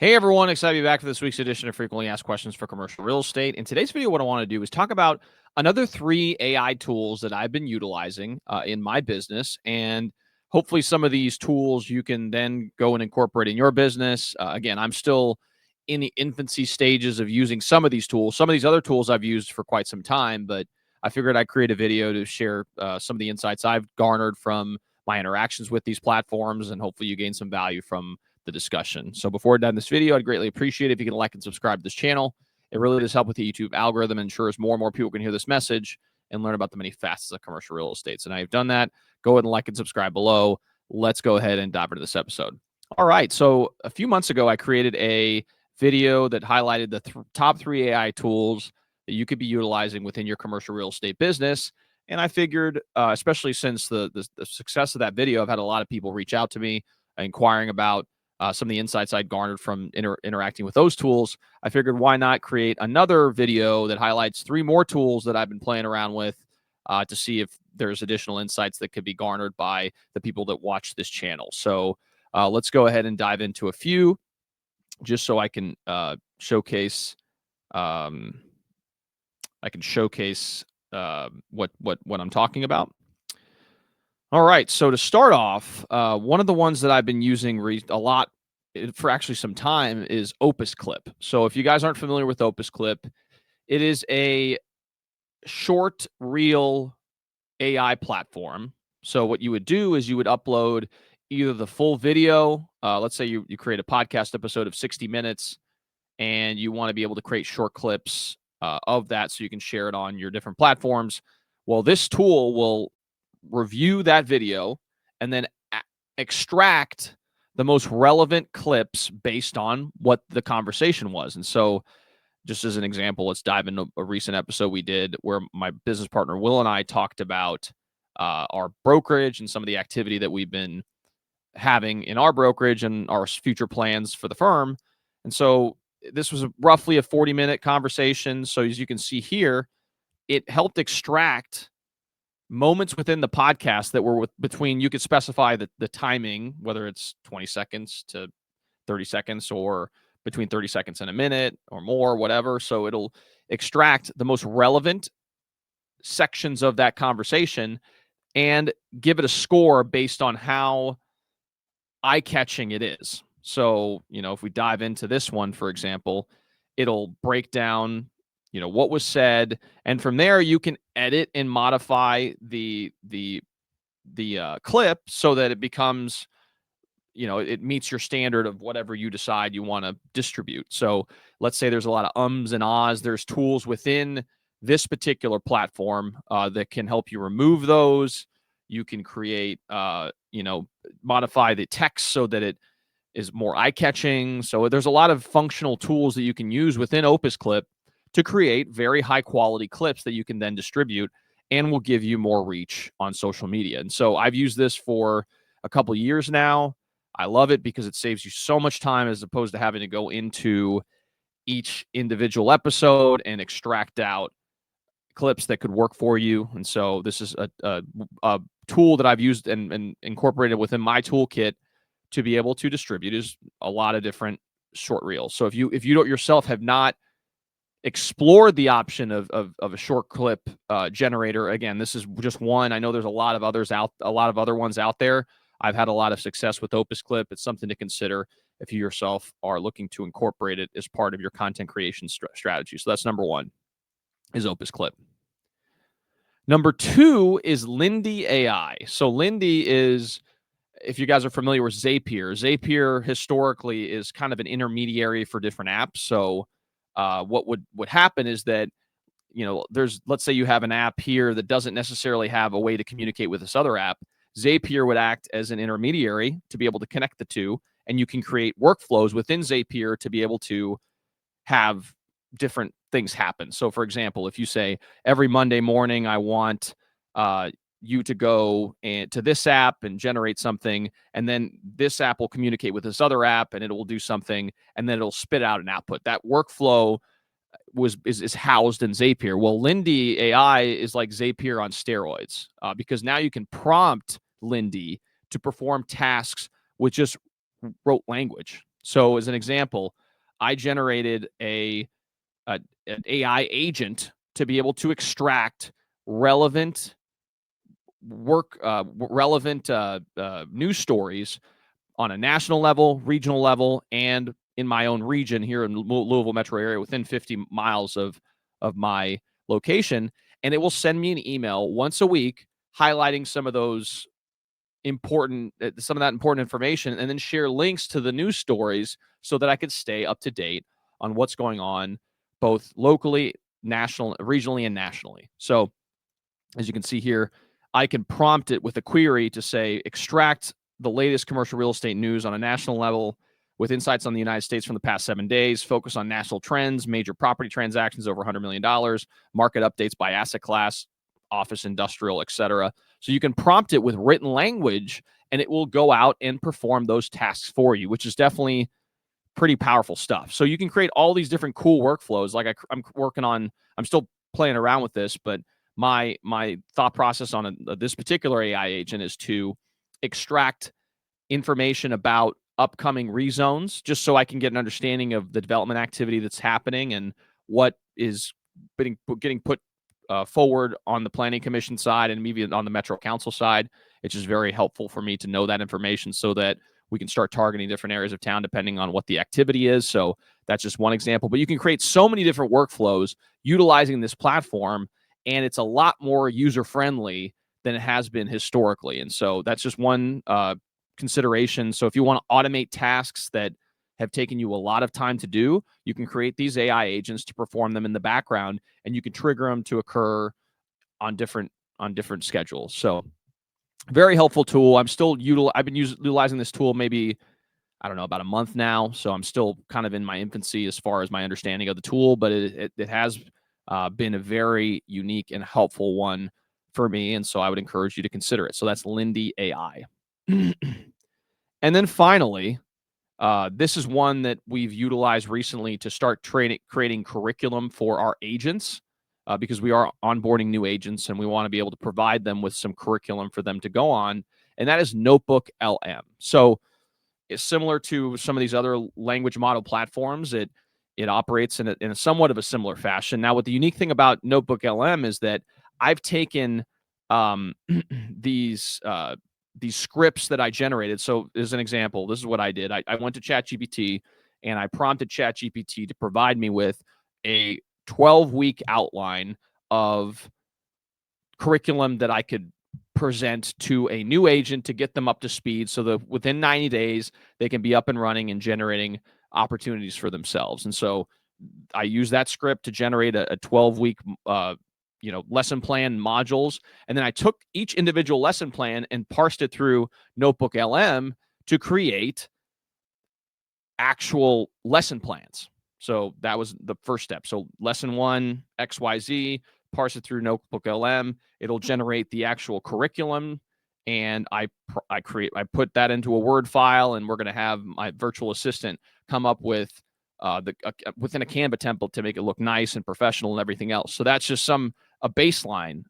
Hey everyone, excited to be back for this week's edition of Frequently Asked Questions for Commercial Real Estate. In today's video, what I want to do is talk about another 3 AI tools that I've been utilizing in my business. And hopefully some of these tools you can then go and incorporate in your business. Again, I'm still in the infancy stages of using some of these tools. Some of these other tools I've used for quite some time, but I figured I'd create a video to share some of the insights I've garnered from my interactions with these platforms, and hopefully you gain some value from the discussion. So before I dive in this video, I'd greatly appreciate it if you can like and subscribe to this channel. It really does help with the YouTube algorithm and ensures more and more people can hear this message and learn about the many facets of commercial real estate. So now you've done that, go ahead and like and subscribe below. Let's go ahead and dive into this episode. All right. So a few months ago, I created a video that highlighted the top 3 AI tools that you could be utilizing within your commercial real estate business. And I figured, especially since the success of that video, I've had a lot of people reach out to me inquiring about some of the insights I'd garnered from interacting with those tools. I figured why not create another video that highlights 3 more tools that I've been playing around with to see if there's additional insights that could be garnered by the people that watch this channel. So let's go ahead and dive into a few just so I can showcase what I'm talking about. All right. So to start off, one of the ones that I've been using a lot for actually some time is Opus Clip. So if you guys aren't familiar with Opus Clip, it is a short reel AI platform. So what you would do is you would upload either the full video. Let's say you create a podcast episode of 60 minutes and you want to be able to create short clips of that so you can share it on your different platforms. Well, this tool will review that video and then extract the most relevant clips based on what the conversation was. And so just as an example, let's dive into a recent episode we did where my business partner Will and I talked about our brokerage and some of the activity that we've been having in our brokerage and our future plans for the firm. And so this was roughly a 40-minute conversation. So as you can see here, it helped extract moments within the podcast that were between, you could specify the timing, whether it's 20 seconds to 30 seconds or between 30 seconds and a minute or more, whatever. So it'll extract the most relevant sections of that conversation and give it a score based on how eye-catching it is. So, if we dive into this one, for example, it'll break down what was said, and from there you can edit and modify the clip so that it becomes, it meets your standard of whatever you decide you want to distribute. So let's say there's a lot of ums and ahs. There's tools within this particular platform that can help you remove those. You can create, modify the text so that it is more eye-catching. So there's a lot of functional tools that you can use within Opus Clip to create very high quality clips that you can then distribute and will give you more reach on social media. And so I've used this for a couple of years now. I love it because it saves you so much time as opposed to having to go into each individual episode and extract out clips that could work for you. And so this is a tool that I've used and incorporated within my toolkit to be able to distribute is a lot of different short reels. So if you don't yourself have not explored the option of a short clip generator, again, this is just one. I know there's a lot of other ones out there. I've had a lot of success with Opus Clip. It's something to consider if you yourself are looking to incorporate it as part of your content creation strategy. So that's number 1 is Opus Clip. Number 2 is Lindy AI. So Lindy is, if you guys are familiar with Zapier historically is kind of an intermediary for different apps. So what would happen is that, let's say you have an app here that doesn't necessarily have a way to communicate with this other app. Zapier would act as an intermediary to be able to connect the two, and you can create workflows within Zapier to be able to have different things happen. So for example, if you say every Monday morning, I want you to go to this app and generate something, and then this app will communicate with this other app and it will do something, and then it'll spit out an output. That workflow is housed in Zapier. Well, Lindy AI is like Zapier on steroids because now you can prompt Lindy to perform tasks with just rote language. So as an example, I generated an AI agent to be able to extract relevant news stories on a national level, regional level, and in my own region here in Louisville metro area within 50 miles of my location. And it will send me an email once a week highlighting some of that important information, and then share links to the news stories so that I could stay up to date on what's going on both locally, regionally, and nationally. So as you can see here, I can prompt it with a query to say, extract the latest commercial real estate news on a national level with insights on the United States from the past 7 days, focus on national trends, major property transactions over $100 million, market updates by asset class, office, industrial, etc. So you can prompt it with written language and it will go out and perform those tasks for you, which is definitely pretty powerful stuff. So you can create all these different cool workflows. Like I'm still playing around with this, but my thought process on this particular AI agent is to extract information about upcoming rezones, just so I can get an understanding of the development activity that's happening and what is getting put forward on the planning commission side and maybe on the Metro Council side. It's just very helpful for me to know that information so that we can start targeting different areas of town depending on what the activity is. So that's just one example. But you can create so many different workflows utilizing this platform, and it's a lot more user-friendly than it has been historically. And so that's just one consideration. So if you want to automate tasks that have taken you a lot of time to do, you can create these AI agents to perform them in the background, and you can trigger them to occur on different schedules. So very helpful tool. I've been utilizing this tool maybe, I don't know, about a month now. So I'm still kind of in my infancy as far as my understanding of the tool, but it has been a very unique and helpful one for me. And so I would encourage you to consider it. So that's Lindy AI. And then finally, this is one that we've utilized recently to start creating curriculum for our agents, because we are onboarding new agents and we want to be able to provide them with some curriculum for them to go on. And that is Notebook LM. So it's similar to some of these other language model platforms. It operates in a somewhat of a similar fashion. Now, what the unique thing about Notebook LM is that I've taken these scripts that I generated. So as an example, this is what I did. I went to ChatGPT and I prompted ChatGPT to provide me with a 12-week outline of curriculum that I could present to a new agent to get them up to speed so that within 90 days, they can be up and running and generating opportunities for themselves. And so I use that script to generate a 12-week lesson plan modules. And then I took each individual lesson plan and parsed it through Notebook LM to create actual lesson plans. So that was the first step. So lesson 1, XYZ, parse it through Notebook LM. It'll generate the actual curriculum. And I put that into a Word file, and we're going to have my virtual assistant come up with within a Canva template to make it look nice and professional and everything else. So that's just a baseline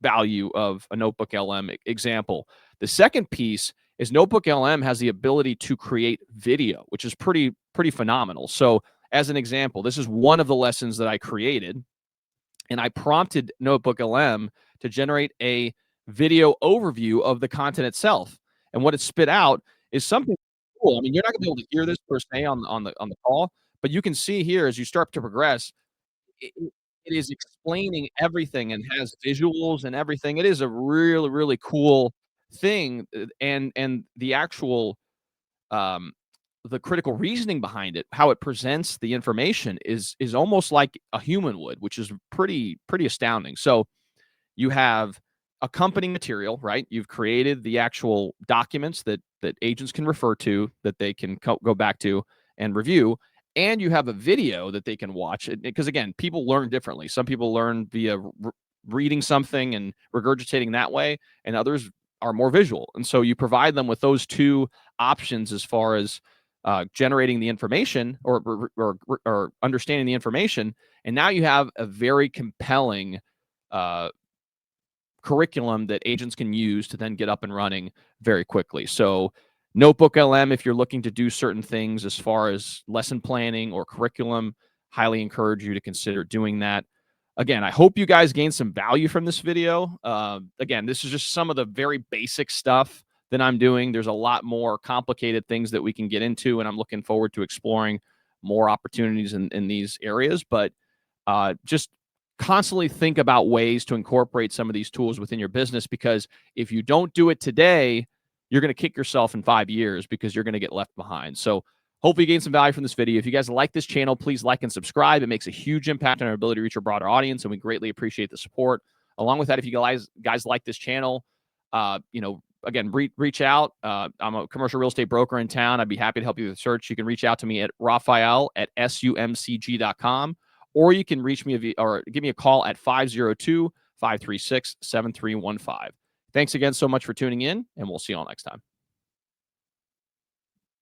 value of a Notebook LM example. The second piece is Notebook LM has the ability to create video, which is pretty phenomenal. So as an example, this is one of the lessons that I created, and I prompted Notebook LM to generate a video overview of the content itself. And what it spit out is something cool. I mean, you're not going to be able to hear this per se on the call, but you can see here as you start to progress, it, it is explaining everything and has visuals and everything. It is a really cool thing, and the actual the critical reasoning behind it, how it presents the information is almost like a human would, which is pretty astounding. So you have accompanying material, right? You've created the actual documents that agents can refer to, that they can go back to and review, and you have a video that they can watch. Because again, people learn differently. Some people learn via reading something and regurgitating that way, and others are more visual. And so you provide them with those two options as far as generating the information or understanding the information. And now you have a very compelling curriculum that agents can use to then get up and running very quickly. So Notebook LM, if you're looking to do certain things as far as lesson planning or curriculum, highly encourage you to consider doing that. Again, I hope you guys gained some value from this video. Again, this is just some of the very basic stuff that I'm doing. There's a lot more complicated things that we can get into, and I'm looking forward to exploring more opportunities in these areas. But just constantly think about ways to incorporate some of these tools within your business, because if you don't do it today, you're going to kick yourself in 5 years because you're going to get left behind. So hopefully you gain some value from this video. If you guys like this channel, please like and subscribe. It makes a huge impact on our ability to reach a broader audience, and we greatly appreciate the support. Along with that, if you guys like this channel, again, reach out. I'm a commercial real estate broker in town. I'd be happy to help you with the search. You can reach out to me at Raphael at sumcg.com, or you can reach me or give me a call at 502-536-7315. Thanks again so much for tuning in, and we'll see you all next time.